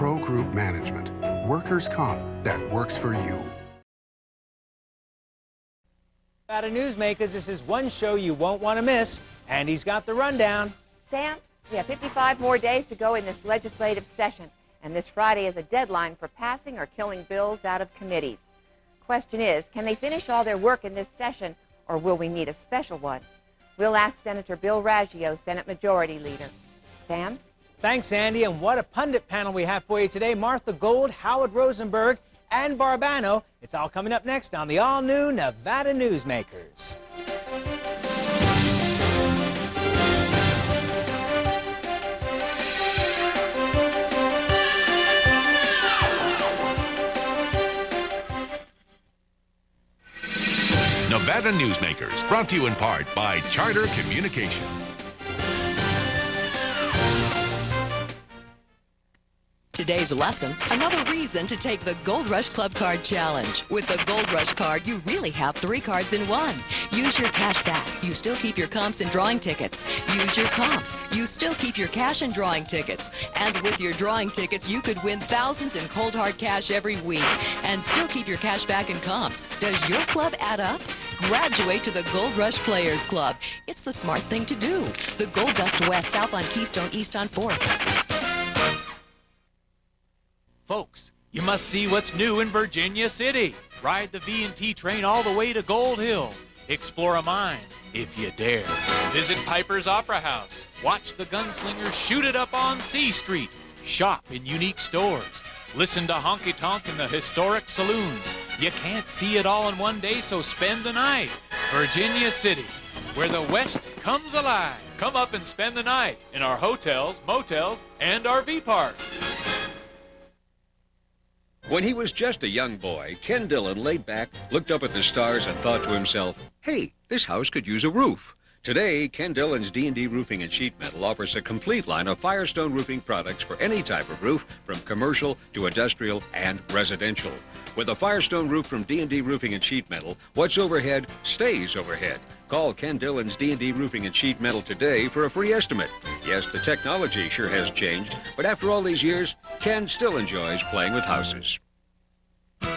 Pro Group Management. Workers' comp that works for you. Nevada Newsmakers, this is one show you won't want to miss, and he's got the rundown. Sam, we have 55 more days to go in this legislative session, and this Friday is a deadline for passing or killing bills out of committees. Question is, can they finish all their work in this session, or will we need a special one? We'll ask Senator Bill Raggio, Senate Majority Leader. Sam? Thanks, Andy, and what a pundit panel we have for you today. Martha Gould, Howard Rosenberg, and Barbano. It's all coming up next on the all-new Nevada Newsmakers. Nevada Newsmakers, brought to you in part by Charter Communication. Today's lesson, another reason to take the Gold Rush Club Card Challenge. With the Gold Rush Card, you really have 3 cards in one. Use your cash back. You still keep your comps and drawing tickets. Use your comps. You still keep your cash and drawing tickets. And with your drawing tickets, you could win thousands in cold hard cash every week. And still keep your cash back and comps. Does your club add up? Graduate to the Gold Rush Players Club. It's the smart thing to do. The Gold Dust West, south on Keystone, east on 4th. Folks, you must see what's new in Virginia City. Ride the V&T train all the way to Gold Hill. Explore a mine, if you dare. Visit Piper's Opera House. Watch the gunslingers shoot it up on C Street. Shop in unique stores. Listen to honky tonk in the historic saloons. You can't see it all in one day, so spend the night. Virginia City, where the West comes alive. Come up and spend the night in our hotels, motels, and RV parks. When he was just a young boy, Ken Dillon laid back, looked up at the stars, and thought to himself, hey, this house could use a roof. Today, Ken Dillon's D&D Roofing and Sheet Metal offers a complete line of Firestone roofing products for any type of roof, from commercial to industrial and residential. With a Firestone roof from D&D Roofing and Sheet Metal, what's overhead stays overhead. Call Ken Dillon's D&D Roofing and Sheet Metal today for a free estimate. Yes, the technology sure has changed, but after all these years, Ken still enjoys playing with houses.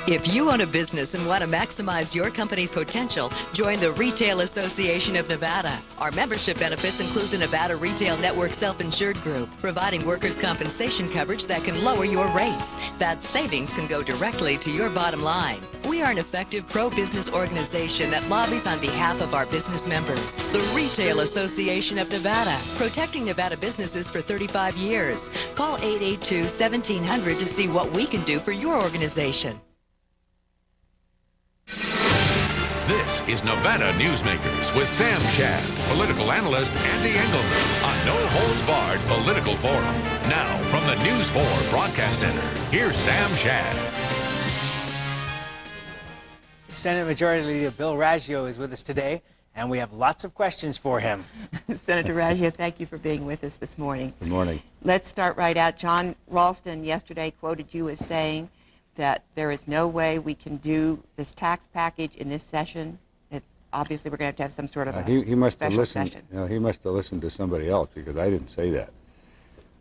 If you own a business and want to maximize your company's potential, join the Retail Association of Nevada. Our membership benefits include the Nevada Retail Network Self-Insured Group, providing workers' compensation coverage that can lower your rates. That savings can go directly to your bottom line. We are an effective pro-business organization that lobbies on behalf of our business members. The Retail Association of Nevada, protecting Nevada businesses for 35 years. Call 882-1700 to see what we can do for your organization. This is Nevada Newsmakers with Sam Shad, political analyst Ande Engleman on No Holds Barred Political Forum. Now, from the News 4 Broadcast Center, here's Sam Shad. Senate Majority Leader Bill Raggio is with us today, and we have lots of questions for him. Senator Raggio, thank you for being with us this morning. Good morning. Let's start right out. John Ralston yesterday quoted you as saying that there is no way we can do this tax package in this session. Obviously, we're going to have some sort of he must have special listened. session. You know, he must have listened to somebody else, because I didn't say that.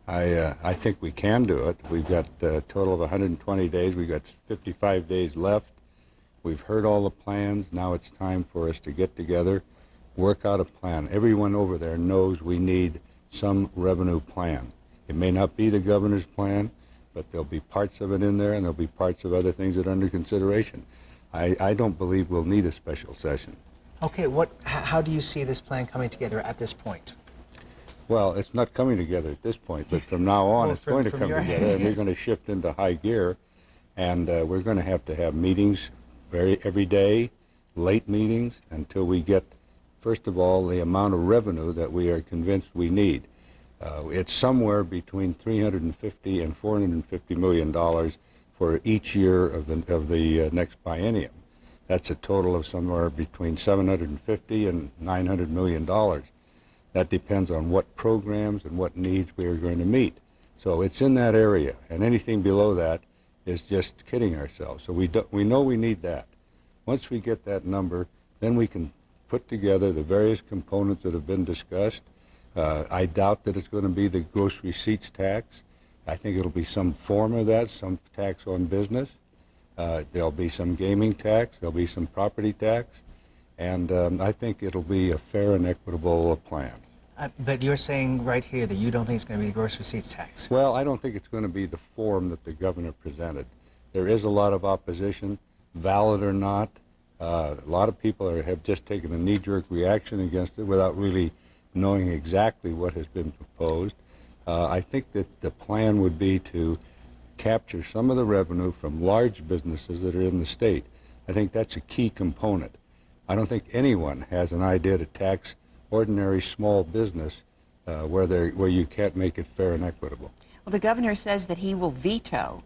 I think we can do it. We've got a total of 120 days. We've got 55 days left. We've heard all the plans. Now it's time for us to get together, work out a plan. Everyone over there knows we need some revenue plan. It may not be the governor's plan, but there'll be parts of it in there, and there'll be parts of other things that are under consideration. I don't believe we'll need a special session. Okay, how do you see this plan coming together at this point? Well, it's not coming together at this point, but from now on it's going to come together, and we're going to shift into high gear, and we're going to have meetings every day, late meetings, until we get, first of all, the amount of revenue that we are convinced we need. It's somewhere between $350 and $450 million for each year of the next biennium. That's a total of somewhere between $750 and $900 million. That depends on what programs and what needs we are going to meet. So it's in that area, and anything below that is just kidding ourselves. So we know we need that. Once we get that number, then we can put together the various components that have been discussed. I doubt that it's going to be the gross receipts tax. I think it'll be some form of that, some tax on business. There'll be some gaming tax, there'll be some property tax, and I think it'll be a fair and equitable plan. But you're saying right here that you don't think it's going to be the gross receipts tax. Well, I don't think it's going to be the form that the governor presented. There is a lot of opposition, valid or not. A lot of people have just taken a knee-jerk reaction against it without really knowing exactly what has been proposed. I think that the plan would be to capture some of the revenue from large businesses that are in the state. I think that's a key component. I don't think anyone has an idea to tax ordinary small business where you can't make it fair and equitable. Well, the governor says that he will veto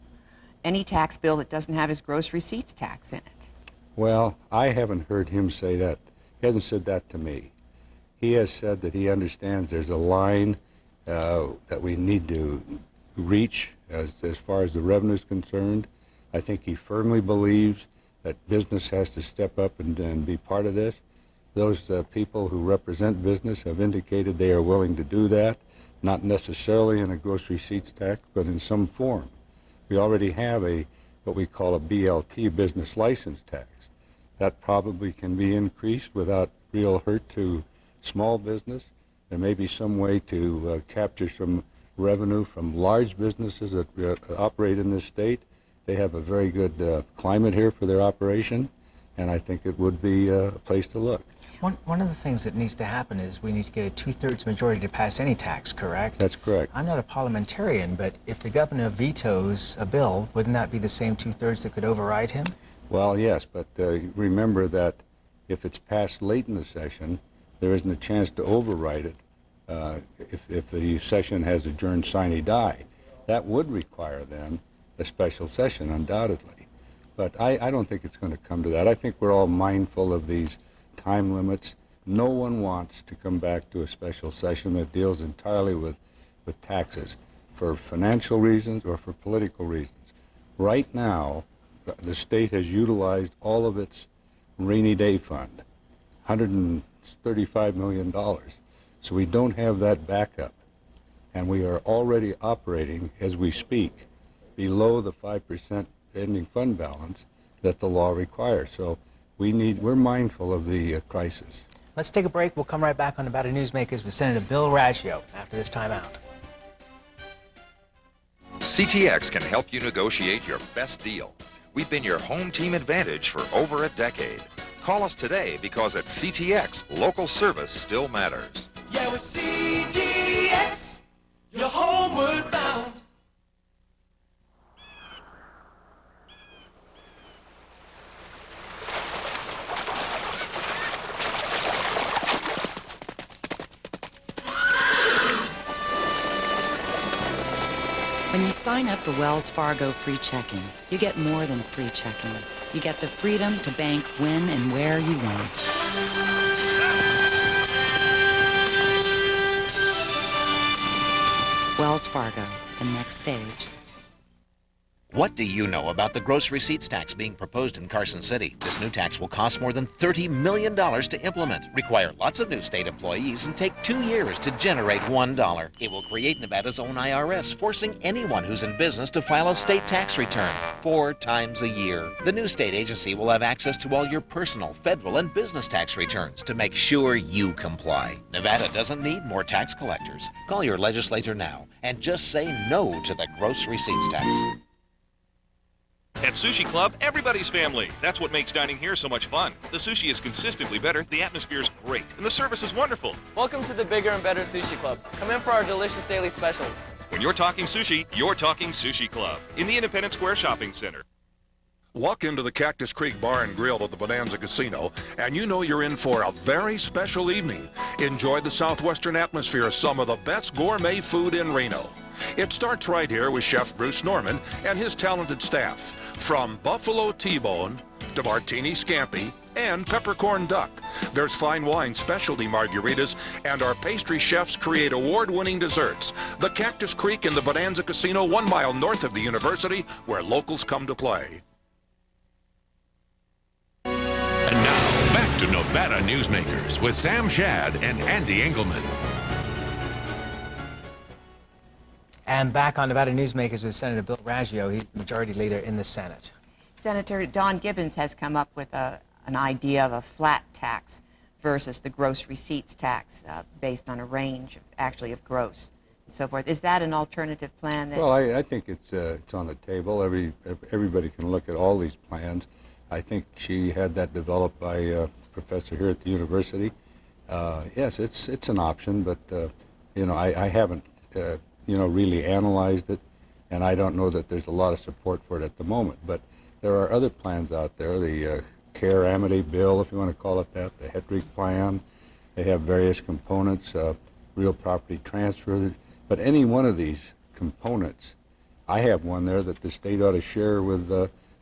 any tax bill that doesn't have his gross receipts tax in it. Well, I haven't heard him say that. He hasn't said that to me. He has said that he understands there's a line that we need to reach as far as the revenue is concerned. I think he firmly believes that business has to step up and be part of this. Those people who represent business have indicated they are willing to do that, not necessarily in a gross receipts tax, but in some form. We already have what we call a BLT, business license tax. That probably can be increased without real hurt to small business. There may be some way to capture some revenue from large businesses that operate in this state. They have a very good climate here for their operation, and I think it would be a place to look. One of the things that needs to happen is we need to get a 2/3 majority to pass any tax, correct? That's correct. I'm not a parliamentarian, but if the governor vetoes a bill, wouldn't that be the same 2/3 that could override him? Well, yes, but remember that if it's passed late in the session, there isn't a chance to override it if the session has adjourned sine die. That would require then a special session, undoubtedly. But I don't think it's going to come to that. I think we're all mindful of these time limits. No one wants to come back to a special session that deals entirely with taxes for financial reasons or for political reasons. Right now, the state has utilized all of its rainy day fund, $135 million. So we don't have that backup. And we are already operating, as we speak, below the 5% ending fund balance that the law requires. So we're mindful of the crisis. Let's take a break. We'll come right back on Nevada Newsmakers with Senator Bill Raggio after this time out. CTX can help you negotiate your best deal. We've been your home team advantage for over a decade. Call us today because at CTX, local service still matters. Yeah, with CTX, you're homeward bound. When you sign up for Wells Fargo free checking, you get more than free checking. You get the freedom to bank when and where you want. Wells Fargo, the next stage. What do you know about the gross receipts tax being proposed in Carson City? This new tax will cost more than $30 million to implement, require lots of new state employees, and take 2 years to generate $1. It will create Nevada's own IRS, forcing anyone who's in business to file a state tax return 4 times a year. The new state agency will have access to all your personal, federal, and business tax returns to make sure you comply. Nevada doesn't need more tax collectors. Call your legislator now and just say no to the gross receipts tax. At Sushi Club, everybody's family. That's what makes dining here so much fun. The sushi is consistently better, the atmosphere is great, and the service is wonderful. Welcome to the bigger and better Sushi Club. Come in for our delicious daily specials. When you're talking sushi, you're talking Sushi Club in the Independence Square Shopping Center. Walk into the Cactus Creek Bar and Grill at the Bonanza Casino, and you know you're in for a very special evening. Enjoy the southwestern atmosphere of some of the best gourmet food in Reno. It starts right here with Chef Bruce Norman and his talented staff. From buffalo T-bone to martini scampi and peppercorn duck. There's fine wine specialty margaritas, and our pastry chefs create award-winning desserts. The Cactus Creek in the Bonanza Casino, 1 mile north of the university, where locals come to play. And now, back to Nevada Newsmakers with Sam Shad and Ande Engleman. And back on Nevada Newsmakers with Senator Bill Raggio. He's the majority leader in the Senate. Senator Don Gibbons has come up with an idea of a flat tax versus the gross receipts tax based on a range, of gross and so forth. Is that an alternative plan? Well, I think it's on the table. Everybody can look at all these plans. I think she had that developed by a professor here at the university. Yes, it's an option, but I haven't really analyzed it, and I don't know that there's a lot of support for it at the moment. But there are other plans out there, the Care Amity Bill, if you want to call it that, the Hedrick Plan. They have various components, real property transfer. But any one of these components, I have one there that the state ought to share with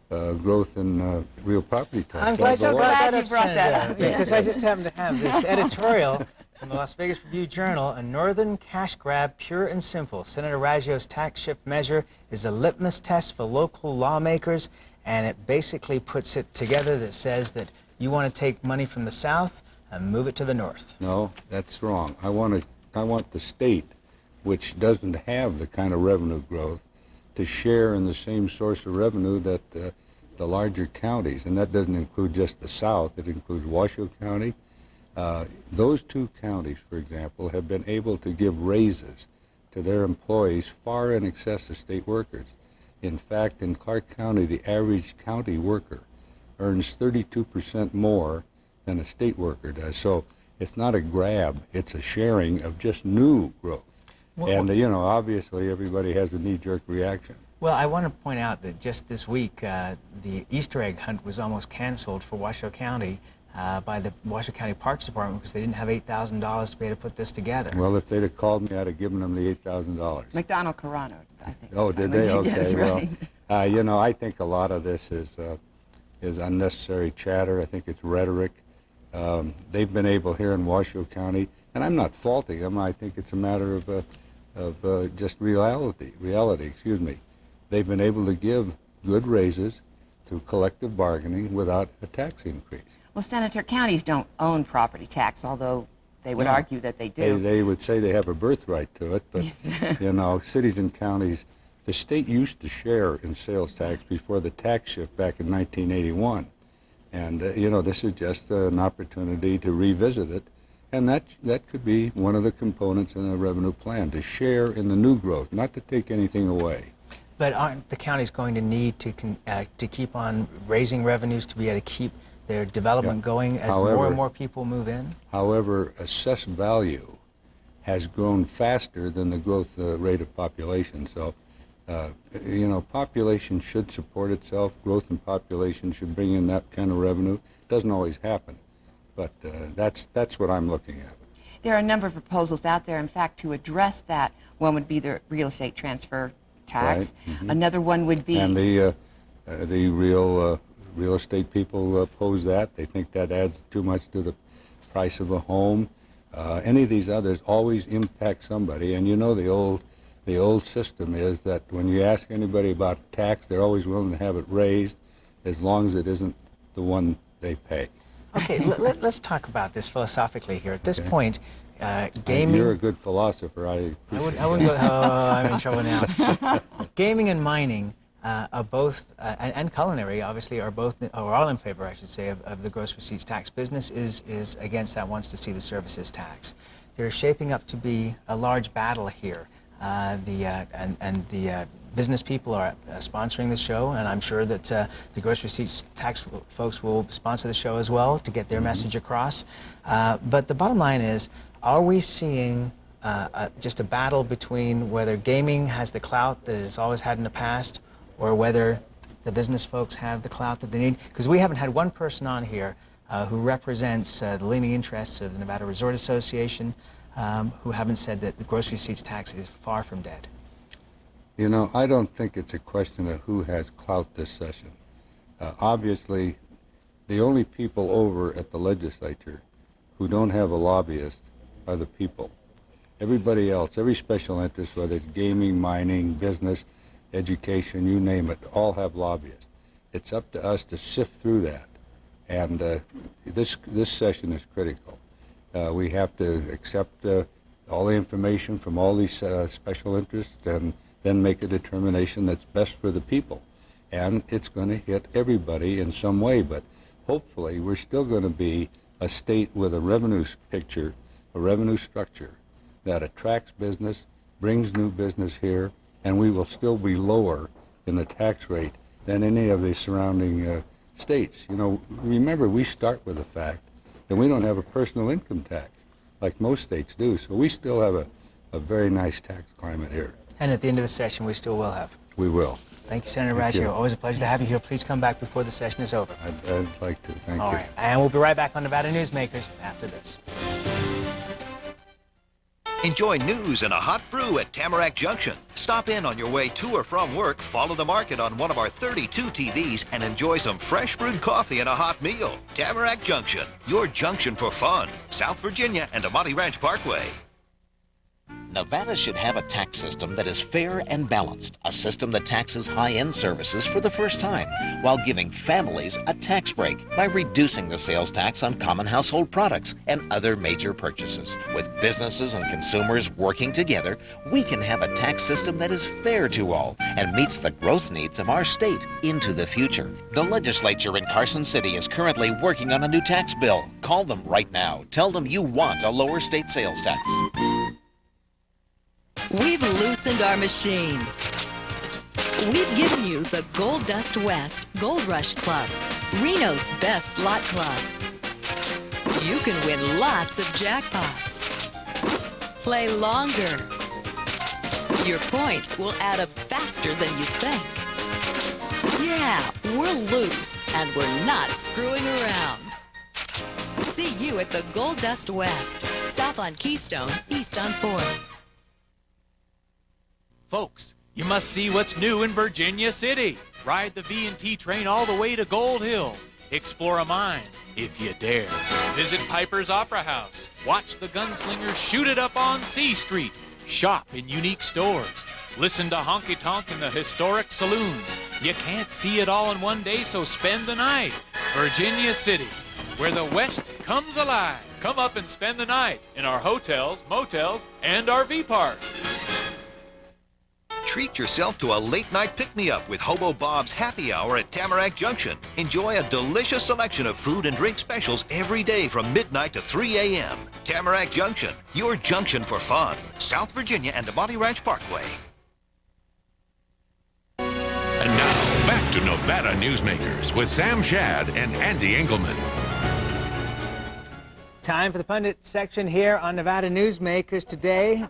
growth in real property tax. I'm glad you brought that up, Yeah. because I just happen to have this editorial from the Las Vegas Review-Journal, A Northern Cash Grab, Pure and Simple. Senator Raggio's tax shift measure is a litmus test for local lawmakers, and it basically puts it together that says that you want to take money from the South and move it to the North. No, that's wrong. I want the state, which doesn't have the kind of revenue growth, to share in the same source of revenue that the larger counties, and that doesn't include just the South, it includes Washoe County. Those two counties, for example, have been able to give raises to their employees far in excess of state workers. In fact, in Clark County, the average county worker earns 32% more than a state worker does. So it's not a grab, it's a sharing of just new growth. And, obviously everybody has a knee-jerk reaction. Well, I want to point out that just this week, the Easter egg hunt was almost canceled for Washoe County by the Washoe County Parks Department because they didn't have $8,000 to be able to put this together. Well, if they'd have called me, I'd have given them the $8,000. McDonald Carano, I think. Oh, did they? Okay, Yes, right. Well, I think a lot of this is unnecessary chatter. I think it's rhetoric. They've been able here in Washoe County, and I'm not faulting them. I think it's a matter of just reality. They've been able to give good raises through collective bargaining without a tax increase. Well, Senator, counties don't own property tax, although they would argue that they do. They would say they have a birthright to it, but, cities and counties, the state used to share in sales tax before the tax shift back in 1981. And, this is just an opportunity to revisit it. And that could be one of the components in a revenue plan, to share in the new growth, not to take anything away. But aren't the counties going to need to keep on raising revenues to be able to keep their development going as more and more people move in? However, assessed value has grown faster than the growth rate of population. So, population should support itself. Growth in population should bring in that kind of revenue. Doesn't always happen, but that's what I'm looking at. There are a number of proposals out there, in fact, to address that. One would be the real estate transfer tax. Right. Mm-hmm. Another one would be... And the real estate people oppose that. They think that adds too much to the price of a home. Any of these others always impact somebody, and the old system is that when you ask anybody about tax, they're always willing to have it raised as long as it isn't the one they pay. Okay, let's talk about this philosophically here. At this point, gaming... You're a good philosopher. I wouldn't go... Oh, I'm in trouble now. Gaming and mining are both, and culinary, obviously, are all in favor, I should say, of the gross receipts tax. Business is against that, wants to see the services tax. There's shaping up to be a large battle here. The business people are sponsoring the show, and I'm sure that the gross receipts tax folks will sponsor the show as well to get their message across. But the bottom line is, are we seeing just a battle between whether gaming has the clout that it's always had in the past, or whether the business folks have the clout that they need? Because we haven't had one person on here who represents the leaning interests of the Nevada Resort Association, who haven't said that the gross receipts tax is far from dead. I don't think it's a question of who has clout this session. Obviously, the only people over at the legislature who don't have a lobbyist are the people. Everybody else, every special interest, whether it's gaming, mining, business, education, you name it, all have lobbyists. It's up to us to sift through that. And this session is critical. We have to accept all the information from all these special interests, and then make a determination that's best for the people. And it's going to hit everybody in some way, but hopefully we're still going to be a state with a revenue picture, a revenue structure that attracts business, brings new business here, and we will still be lower in the tax rate than any of the surrounding states. You know, remember, we start with the fact that we don't have a personal income tax like most states do, so we still have a very nice tax climate here. And at the end of the session, we still will have. We will. Thank you, Senator Raggio. Always a pleasure to have you here. Please come back before the session is over. I'd like to. Thank you. All right. And we'll be right back on Nevada Newsmakers after this. Enjoy news and a hot brew at Tamarack Junction. Stop in on your way to or from work, follow the market on one of our 32 TVs, and enjoy some fresh brewed coffee and a hot meal. Tamarack Junction, your junction for fun. South Virginia and Amati Ranch Parkway. Nevada should have a tax system that is fair and balanced, a system that taxes high-end services for the first time, while giving families a tax break by reducing the sales tax on common household products and other major purchases. With businesses and consumers working together, we can have a tax system that is fair to all and meets the growth needs of our state into the future. The legislature in Carson City is currently working on a new tax bill. Call them right now. Tell them you want a lower state sales tax. We've loosened our machines. We've given you the Gold Dust West Gold Rush Club, Reno's best slot club. You can win lots of jackpots. Play longer. Your points will add up faster than you think. Yeah, we're loose and we're not screwing around. See you at the Gold Dust West, south on Keystone, east on 4th. Folks, you must see what's new in Virginia City. Ride the V&T train all the way to Gould Hill. Explore a mine, if you dare. Visit Piper's Opera House. Watch the gunslingers shoot it up on C Street. Shop in unique stores. Listen to honky tonk in the historic saloons. You can't see it all in one day, so spend the night. Virginia City, where the West comes alive. Come up and spend the night in our hotels, motels, and RV parks. Treat yourself to a late-night pick-me-up with Hobo Bob's Happy Hour at Tamarack Junction. Enjoy a delicious selection of food and drink specials every day from midnight to 3 a.m. Tamarack Junction, your junction for fun. South Virginia and Amati Ranch Parkway. And now, back to Nevada Newsmakers with Sam Shad and Ande Engleman. Time for the Pundit section here on Nevada Newsmakers today.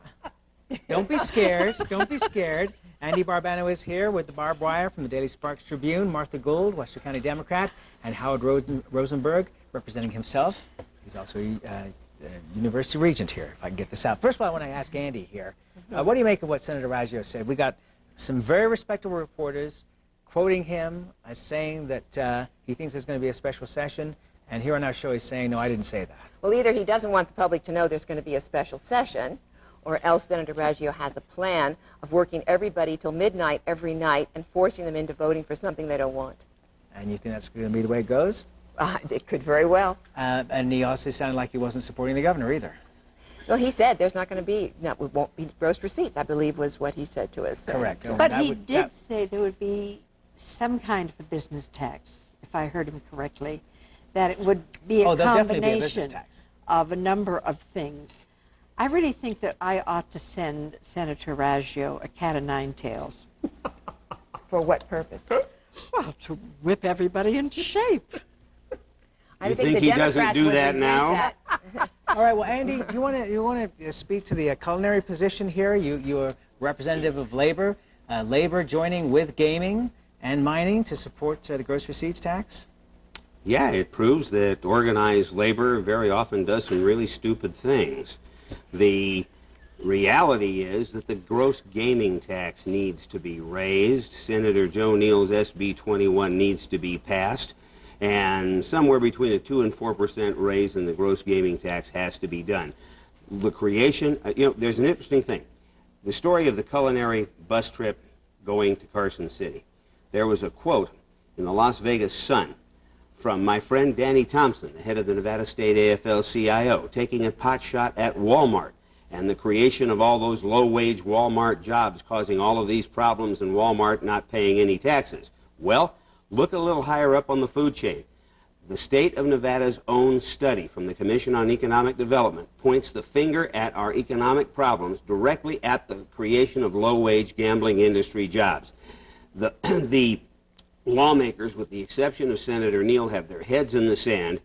Don't be scared. Don't be scared. Andy Barbano is here with the barbed wire from the Daily Sparks Tribune, Martha Gould, Washoe County Democrat, and Howard Rosenberg, representing himself. He's also a University Regent here, if I can get this out. First of all, I want to ask Andy here, what do you make of what Senator Raggio said? We got some very respectable reporters quoting him as saying that he thinks there's going to be a special session, and here on our show he's saying, no, I didn't say that. Well, either he doesn't want the public to know there's going to be a special session, or else Senator Raggio has a plan of working everybody till midnight every night and forcing them into voting for something they don't want. And you think that's going to be the way it goes? It could very well. And he also sounded like he wasn't supporting the governor either. Well, he said there's not going to be, no, it won't be gross receipts, I believe was what he said to us. Correct. But he did say there would be some kind of a business tax, if I heard him correctly, that it would be a combination of a number of things. I really think that I ought to send Senator Raggio a cat of nine tails. For what purpose? Well, to whip everybody into shape. You think he doesn't do that now? All right. Well, Andy, you want to speak to the culinary position here? You're representative of labor. Labor joining with gaming and mining to support the gross receipts tax. Yeah, it proves that organized labor very often does some really stupid things. The reality is that the gross gaming tax needs to be raised. Senator Joe Neal's SB 21 needs to be passed, and somewhere between a 2% and 4% raise in the gross gaming tax has to be done. The creation, there's an interesting thing. The story of the culinary bus trip going to Carson City. There was a quote in the Las Vegas Sun from my friend Danny Thompson, the head of the Nevada State AFL-CIO, taking a pot shot at Walmart and the creation of all those low-wage Walmart jobs causing all of these problems and Walmart not paying any taxes. Well, look a little higher up on the food chain. The state of Nevada's own study from the Commission on Economic Development points the finger at our economic problems directly at the creation of low-wage gambling industry jobs. The lawmakers, with the exception of Senator Neal, have their heads in the sand,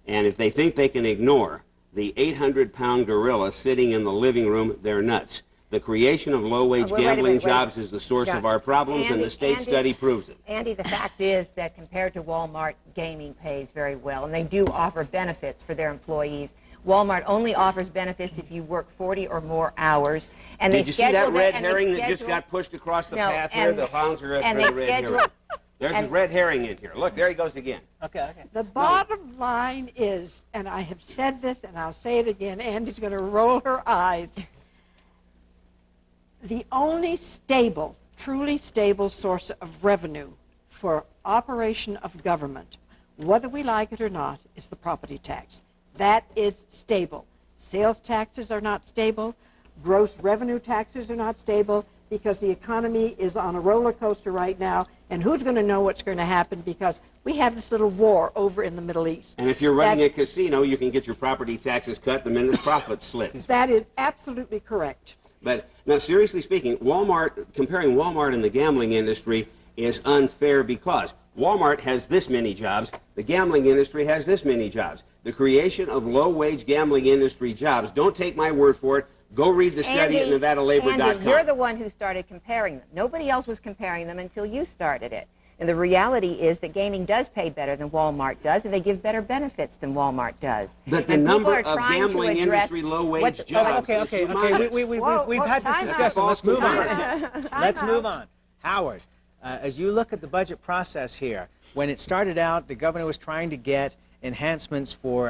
and if they think they can ignore the 800-pound gorilla sitting in the living room, they're nuts. The creation of low-wage gambling jobs is the source of our problems, and the state study proves it. Andy, the fact is that compared to Walmart, gaming pays very well, and they do offer benefits for their employees. Walmart only offers benefits if you work 40 or more hours. And Did you see that red herring that just got pushed across the path here? The hounds are after the red herring. There's a red herring in here. Look, there he goes again. Okay. The bottom line is, and I have said this and I'll say it again, Andy's going to roll her eyes. The only stable, truly stable source of revenue for operation of government, whether we like it or not, is the property tax. That is stable. Sales taxes are not stable. Gross revenue taxes are not stable because the economy is on a roller coaster right now, and who's going to know what's going to happen because we have this little war over in the Middle East. And if you're running a casino, you can get your property taxes cut the minute profits slip. That is absolutely correct. But now, seriously speaking, comparing Walmart and the gambling industry is unfair because Walmart has this many jobs, the gambling industry has this many jobs. The creation of low-wage gambling industry jobs, don't take my word for it, go read the study at NevadaLabor.com. Andy, you're the one who started comparing them. Nobody else was comparing them until you started it. And the reality is that gaming does pay better than Walmart does, and they give better benefits than Walmart does. But the number of gambling industry low-wage jobs is humongous. We've had this discussion. Let's move on. Let's move on. Howard, as you look at the budget process here, when it started out, the governor was trying to get enhancements for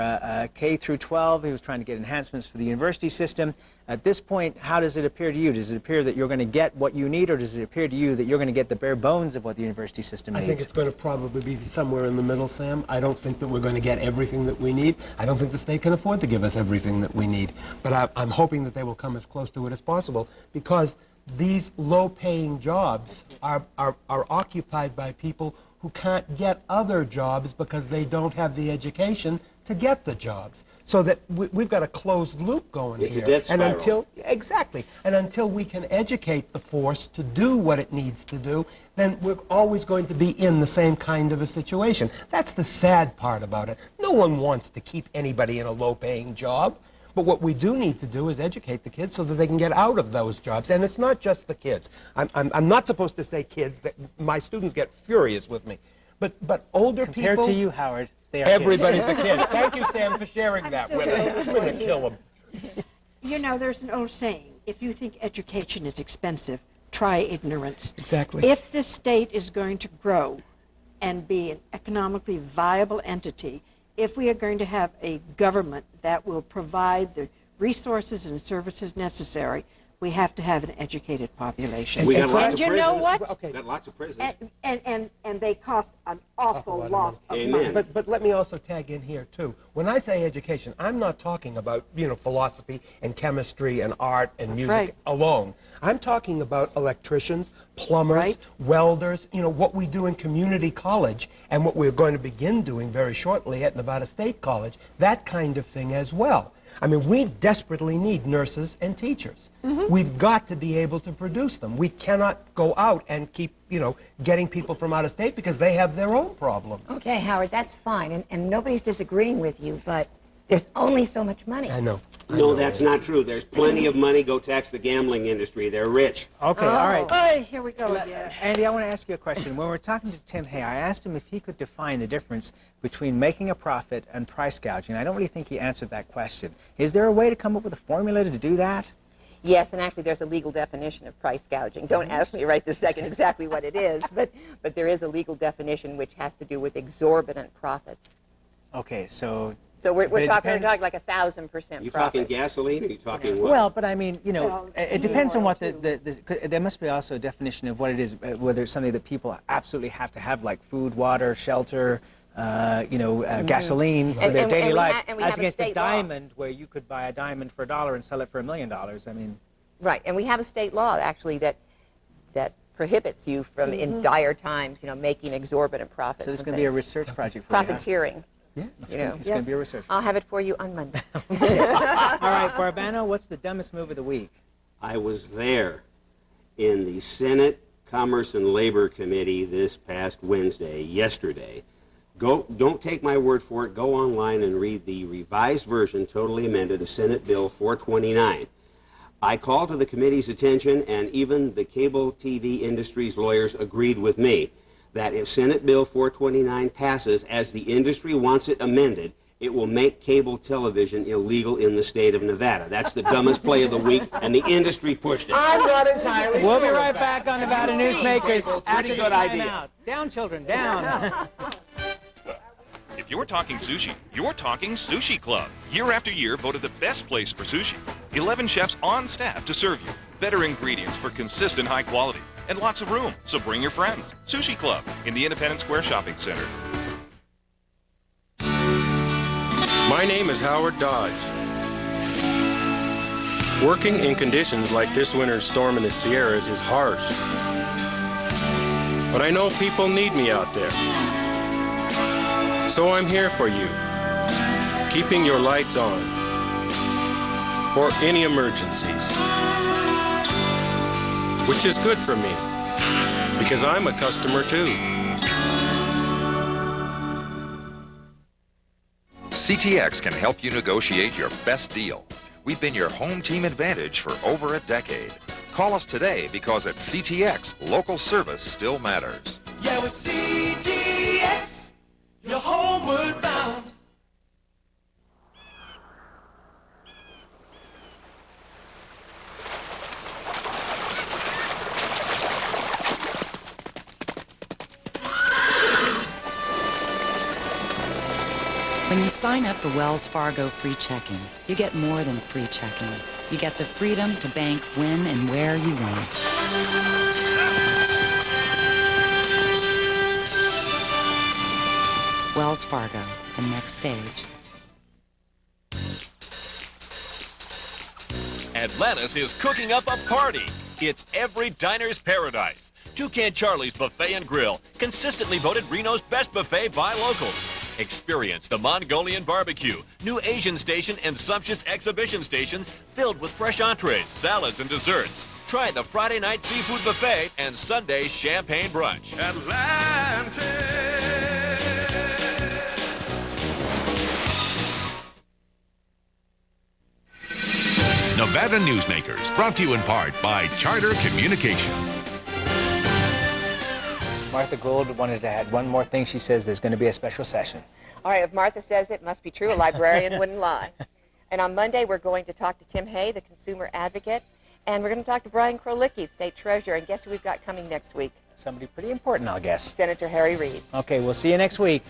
K through 12. He was trying to get enhancements for the university system. At this point, how does it appear to you? Does it appear that you're going to get what you need, or does it appear to you that you're going to get the bare bones of what the university system needs? I think it's going to probably be somewhere in the middle, Sam. I don't think that we're going to get everything that we need. I don't think the state can afford to give us everything that we need. But I'm hoping that they will come as close to it as possible because these low-paying jobs are occupied by people who can't get other jobs because they don't have the education to get the jobs. So that we've got a closed loop going here. It's a death spiral. And until we can educate the force to do what it needs to do, then we're always going to be in the same kind of a situation. That's the sad part about it. No one wants to keep anybody in a low-paying job. But what we do need to do is educate the kids so that they can get out of those jobs. And it's not just the kids. I'm not supposed to say kids. That my students get furious with me. But older people... Compared to you, Howard, they are everybody's kids. a kid. Thank you, Sam, for sharing that with us. We're going to kill them. You know, there's an old saying, if you think education is expensive, try ignorance. Exactly. If the state is going to grow and be an economically viable entity, if we are going to have a government that will provide the resources and services necessary, we have to have an educated population. We got lots of you prisons. know what? Okay. Got lots of prisons. And they cost an awful lot of money. But let me also tag in here, too. When I say education, I'm not talking about, philosophy and chemistry and art and music alone. I'm talking about electricians, plumbers, welders, what we do in community college and what we're going to begin doing very shortly at Nevada State College, that kind of thing as well. I mean, we desperately need nurses and teachers. We've got to be able to produce them. We cannot go out and keep, getting people from out of state because they have their own problems. Okay, Howard, that's fine, and nobody's disagreeing with you, but there's only so much money. I know. No, that's not true. There's plenty of money. Go tax the gambling industry. They're rich. Okay, all right. Oh, here we go again. Andy, I want to ask you a question. When we're talking to Tim Hay, I asked him if he could define the difference between making a profit and price gouging. I don't really think he answered that question. Is there a way to come up with a formula to do that? Yes, and actually there's a legal definition of price gouging. Don't ask me right this second exactly what it is, but there is a legal definition which has to do with exorbitant profits. Okay, so we're talking like 1,000% You profit. talking gasoline or you talking what? Well, but I mean, it depends on what there must be also a definition of what it is, whether it's something that people absolutely have to have, like food, water, shelter, gasoline for their daily lives, as against a state diamond where you could buy a diamond for $1 and sell it for $1 million. I mean, right, and we have a state law actually that prohibits you from in dire times, making exorbitant profits. So there's going to be a research project for profiteering. You, huh? Yeah, it's going to be a research. I'll have it for you on Monday. All right, Barbano, what's the dumbest move of the week? I was there in the Senate Commerce and Labor Committee this past yesterday. Don't take my word for it. Go online and read the revised version, totally amended, of Senate Bill 429. I called to the committee's attention, and even the cable TV industry's lawyers agreed with me, that if Senate Bill 429 passes as the industry wants it amended, it will make cable television illegal in the state of Nevada. That's the dumbest play of the week, and the industry pushed it. I'm not entirely We'll sure be right of back on Nevada Newsmakers after good the idea. timeout. Down, children, down. If you're talking sushi, you're talking Sushi Club. Year after year voted the best place for sushi. 11 chefs on staff to serve you. Better ingredients for consistent high quality. And lots of room, so bring your friends. Sushi Club in the Independence Square Shopping Center. My name is Howard Dodge. Working in conditions like this winter's storm in the Sierras is harsh. But I know people need me out there. So I'm here for you, keeping your lights on for any emergencies. Which is good for me, because I'm a customer too. CTX can help you negotiate your best deal. We've been your home team advantage for over a decade. Call us today because at CTX, local service still matters. Yeah, with CTX, you're homeward bound. When you sign up for Wells Fargo free checking, you get more than free checking. You get the freedom to bank when and where you want. Wells Fargo, the next stage. Atlantis is cooking up a party. It's every diner's paradise. Toucan Charlie's Buffet and Grill, consistently voted Reno's best buffet by locals. Experience the Mongolian barbecue, new Asian station, and sumptuous exhibition stations filled with fresh entrees, salads, and desserts. Try the Friday night seafood buffet and Sunday champagne brunch. Atlantis. Nevada Newsmakers, brought to you in part by Charter Communication. Martha Gould wanted to add one more thing. She says there's going to be a special session. All right, if Martha says it must be true. A librarian wouldn't lie. And on Monday, we're going to talk to Tim Hay, the consumer advocate, and we're going to talk to Brian Krolicki, state treasurer. And guess who we've got coming next week? Somebody pretty important, I'll guess. Senator Harry Reid. Okay, we'll see you next week.